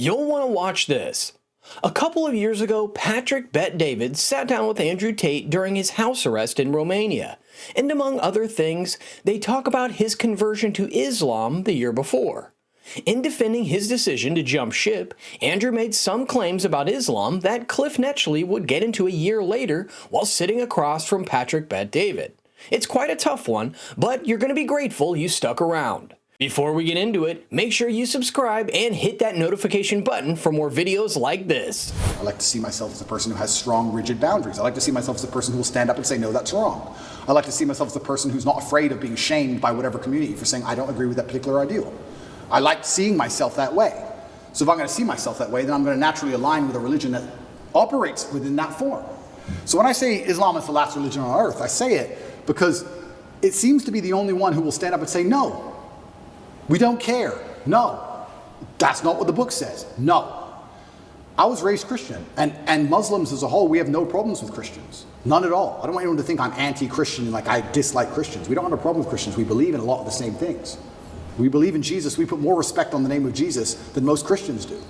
You'll want to watch this. A couple of years ago, Patrick Bet-David sat down with Andrew Tate during his house arrest in Romania, and among other things, they talk about his conversion to Islam the year before. In defending his decision to jump ship, Andrew made some claims about Islam that Cliffe Knechtle would get into a year later while sitting across from Patrick Bet-David. It's quite a tough one, but you're going to be grateful you stuck around. Before we get into it, make sure you subscribe and hit that notification button for more videos like this. I like to see myself as a person who has strong, rigid boundaries. I like to see myself as a person who will stand up and say, no, that's wrong. I like to see myself as a person who's not afraid of being shamed by whatever community for saying, I don't agree with that particular ideal. I like seeing myself that way. So if I'm going to see myself that way, then I'm going to naturally align with a religion that operates within that form. So when I say Islam is the last religion on earth, I say it because it seems to be the only one who will stand up and say, no, we don't care. No, that's not what the book says. No. I was raised Christian, and Muslims as a whole, we have no problems with Christians. None at all. I don't want anyone to think I'm anti-Christian and like I dislike Christians. We don't have a problem with Christians. We believe in a lot of the same things. We believe in Jesus. We put more respect on the name of Jesus than most Christians do.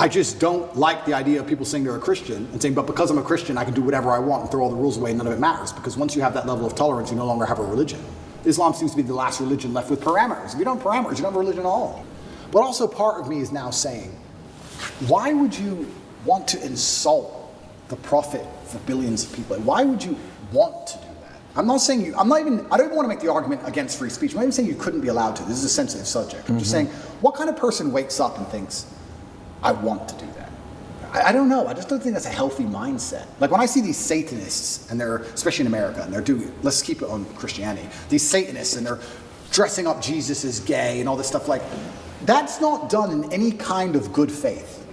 I just don't like the idea of people saying they're a Christian and saying, but because I'm a Christian, I can do whatever I want and throw all the rules away and none of it matters. Because once you have that level of tolerance, you no longer have a religion. Islam seems to be the last religion left with parameters. If you don't have parameters, you don't have a religion at all. But also part of me is now saying, why would you want to insult the prophet for billions of people? Why would you want to do that? I'm not saying I don't even want to make the argument against free speech. I'm not even saying you couldn't be allowed to. This is a sensitive subject. I'm just saying, what kind of person wakes up and thinks, I want to do that? I don't know. I just don't think that's a healthy mindset. Like when I see these Satanists, and they're, especially in America, and they're doing, let's keep it on Christianity, these Satanists, and they're dressing up Jesus as gay and all this stuff, like, that's not done in any kind of good faith.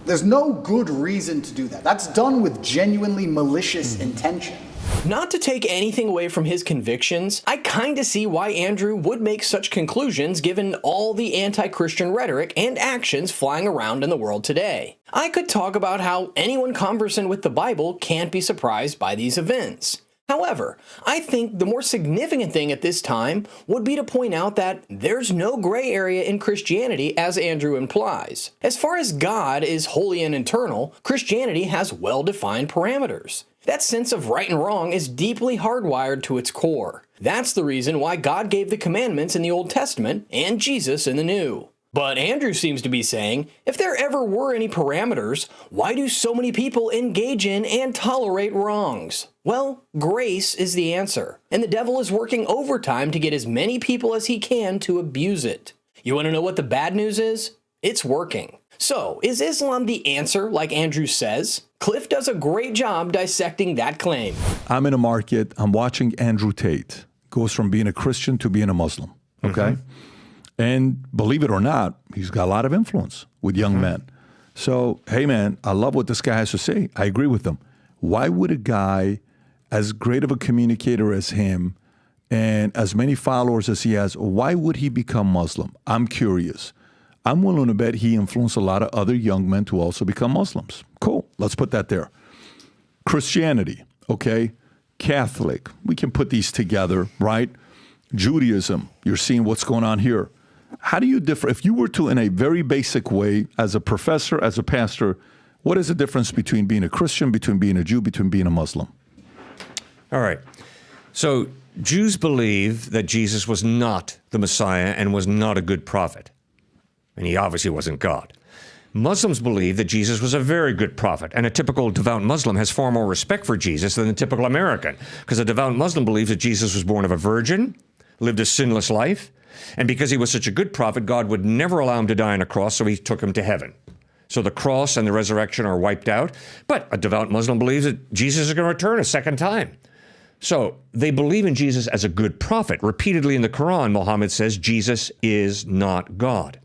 There's no good reason to do that. That's done with genuinely malicious intention. Not to take anything away from his convictions, I kinda see why Andrew would make such conclusions given all the anti-Christian rhetoric and actions flying around in the world today. I could talk about how anyone conversant with the Bible can't be surprised by these events. However, I think the more significant thing at this time would be to point out that there's no gray area in Christianity, as Andrew implies. As far as God is holy and eternal, Christianity has well-defined parameters. That sense of right and wrong is deeply hardwired to its core. That's the reason why God gave the commandments in the Old Testament and Jesus in the New. But Andrew seems to be saying, if there ever were any parameters, why do so many people engage in and tolerate wrongs? Well, grace is the answer, and the devil is working overtime to get as many people as he can to abuse it. You want to know what the bad news is? It's working. So, is Islam the answer, like Andrew says? Cliffe does a great job dissecting that claim. I'm in a market, I'm watching Andrew Tate. Goes from being a Christian to being a Muslim, okay? And believe it or not, he's got a lot of influence with young men. So, hey man, I love what this guy has to say. I agree with him. Why would a guy as great of a communicator as him and as many followers as he has, why would he become Muslim? I'm curious. I'm willing to bet he influenced a lot of other young men to also become Muslims. Cool, let's put that there. Christianity, okay? Catholic, we can put these together, right? Judaism, you're seeing what's going on here. How do you differ? If you were to, in a very basic way, as a professor, as a pastor, what is the difference between being a Christian, between being a Jew, between being a Muslim? All right. So Jews believe that Jesus was not the Messiah and was not a good prophet. And he obviously wasn't God. Muslims believe that Jesus was a very good prophet, and a typical devout Muslim has far more respect for Jesus than the typical American, because a devout Muslim believes that Jesus was born of a virgin, lived a sinless life, and because he was such a good prophet, God would never allow him to die on a cross, so he took him to heaven. So the cross and the resurrection are wiped out, but a devout Muslim believes that Jesus is going to return a second time. So they believe in Jesus as a good prophet. Repeatedly in the Quran, Muhammad says Jesus is not God.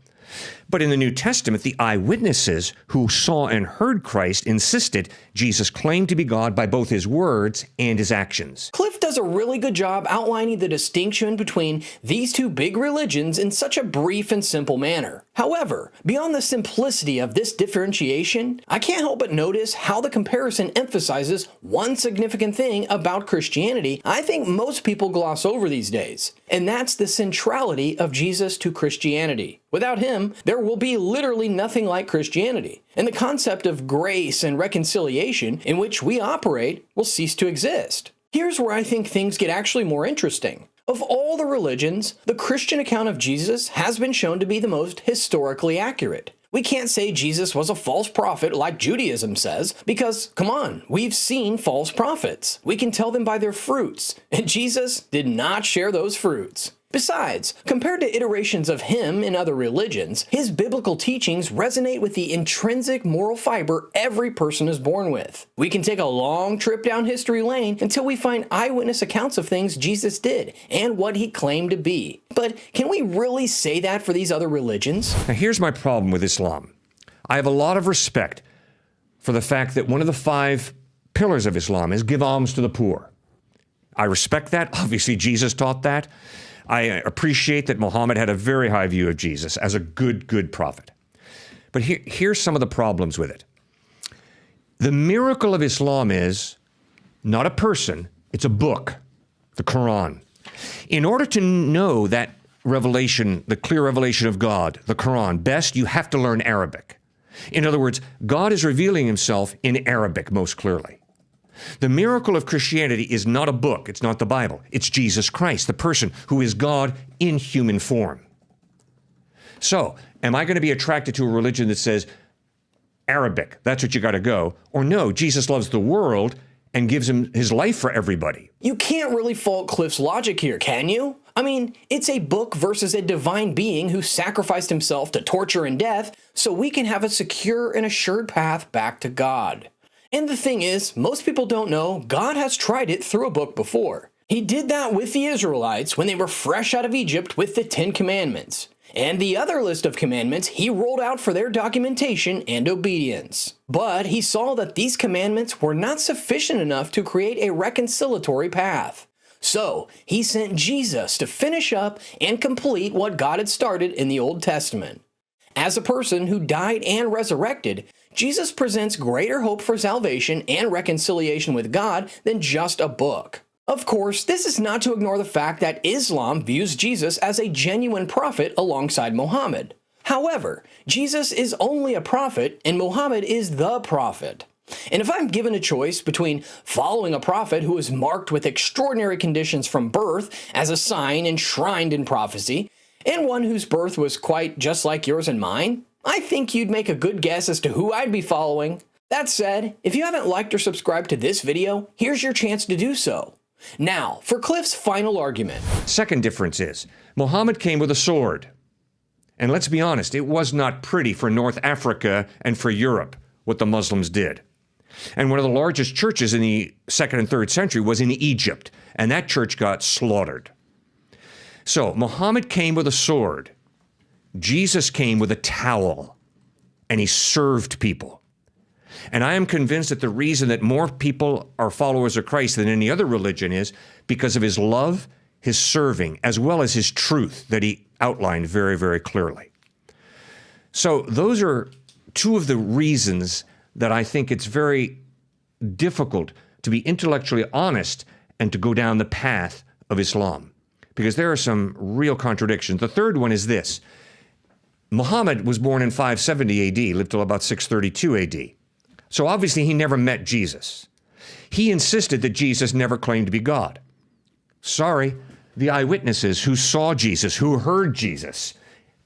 But in the New Testament, the eyewitnesses who saw and heard Christ insisted Jesus claimed to be God by both his words and his actions. Cliffe does a really good job outlining the distinction between these two big religions in such a brief and simple manner. However, beyond the simplicity of this differentiation, I can't help but notice how the comparison emphasizes one significant thing about Christianity I think most people gloss over these days, and that's the centrality of Jesus to Christianity. Without him, there there will be literally nothing like Christianity, and the concept of grace and reconciliation in which we operate will cease to exist. Here's where I think things get actually more interesting. Of all the religions, the Christian account of Jesus has been shown to be the most historically accurate. We can't say Jesus was a false prophet like Judaism says, because, come on, we've seen false prophets. We can tell them by their fruits, and Jesus did not share those fruits. Besides, compared to iterations of him in other religions, his biblical teachings resonate with the intrinsic moral fiber every person is born with. We can take a long trip down history lane until we find eyewitness accounts of things Jesus did and what he claimed to be. But can we really say that for these other religions? Now, here's my problem with Islam. I have a lot of respect for the fact that one of the 5 pillars of Islam is give alms to the poor. I respect that. Obviously, Jesus taught that. I appreciate that Muhammad had a very high view of Jesus as a good prophet. But here's some of the problems with it. The miracle of Islam is not a person, it's a book, the Quran. In order to know that revelation, the clear revelation of God, the Quran, best, you have to learn Arabic. In other words, God is revealing himself in Arabic most clearly. The miracle of Christianity is not a book, it's not the Bible, it's Jesus Christ, the person who is God in human form. So, am I going to be attracted to a religion that says, Arabic, that's what you got to go, or no, Jesus loves the world and gives him his life for everybody? You can't really fault Cliffe's logic here, can you? I mean, it's a book versus a divine being who sacrificed himself to torture and death so we can have a secure and assured path back to God. And the thing is, most people don't know God has tried it through a book before. He did that with the Israelites when they were fresh out of Egypt with the 10 Commandments. And the other list of commandments he rolled out for their documentation and obedience. But he saw that these commandments were not sufficient enough to create a reconciliatory path. So he sent Jesus to finish up and complete what God had started in the Old Testament. As a person who died and resurrected, Jesus presents greater hope for salvation and reconciliation with God than just a book. Of course, this is not to ignore the fact that Islam views Jesus as a genuine prophet alongside Muhammad. However, Jesus is only a prophet and Muhammad is the prophet. And if I'm given a choice between following a prophet who is marked with extraordinary conditions from birth as a sign enshrined in prophecy, and one whose birth was quite just like yours and mine, I think you'd make a good guess as to who I'd be following. That said, if you haven't liked or subscribed to this video, here's your chance to do so. Now, for Cliffe's final argument. Second difference is, Muhammad came with a sword. And let's be honest, it was not pretty for North Africa and for Europe, what the Muslims did. And one of the largest churches in the 2nd and 3rd century was in Egypt, and that church got slaughtered. So, Muhammad came with a sword. Jesus came with a towel, and he served people. And I am convinced that the reason that more people are followers of Christ than any other religion is because of his love, his serving, as well as his truth that he outlined very, very clearly. So those are two of the reasons that I think it's very difficult to be intellectually honest and to go down the path of Islam, because there are some real contradictions. The third one is this. Muhammad was born in 570 AD, lived till about 632 AD. So obviously he never met Jesus. He insisted that Jesus never claimed to be God. Sorry, the eyewitnesses who saw Jesus, who heard Jesus,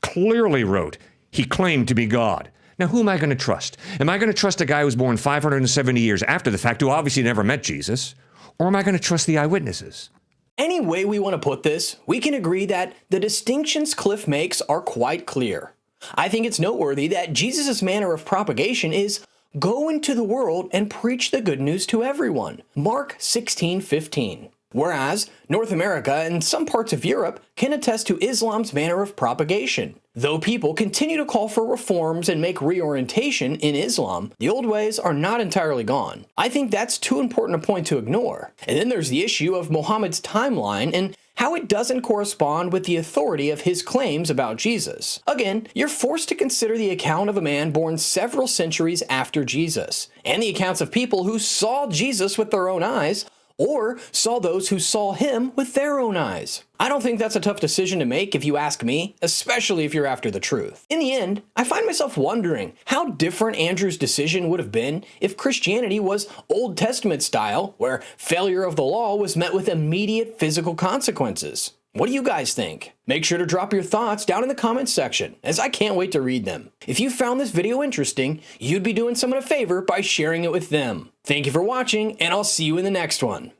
clearly wrote he claimed to be God. Now, who am I going to trust? Am I going to trust a guy who was born 570 years after the fact, who obviously never met Jesus? Or am I going to trust the eyewitnesses? Any way we want to put this, we can agree that the distinctions Cliffe makes are quite clear. I think it's noteworthy that Jesus' manner of propagation is go into the world and preach the good news to everyone. Mark 16:15. Whereas North America and some parts of Europe can attest to Islam's manner of propagation. Though people continue to call for reforms and make reorientation in Islam, the old ways are not entirely gone. I think that's too important a point to ignore. And then there's the issue of Muhammad's timeline and how it doesn't correspond with the authority of his claims about Jesus. Again, you're forced to consider the account of a man born several centuries after Jesus, and the accounts of people who saw Jesus with their own eyes, or saw those who saw him with their own eyes? I don't think that's a tough decision to make if you ask me, especially if you're after the truth. In the end, I find myself wondering how different Andrew's decision would have been if Christianity was Old Testament style, where failure of the law was met with immediate physical consequences. What do you guys think? Make sure to drop your thoughts down in the comments section, as I can't wait to read them. If you found this video interesting, you'd be doing someone a favor by sharing it with them. Thank you for watching, and I'll see you in the next one.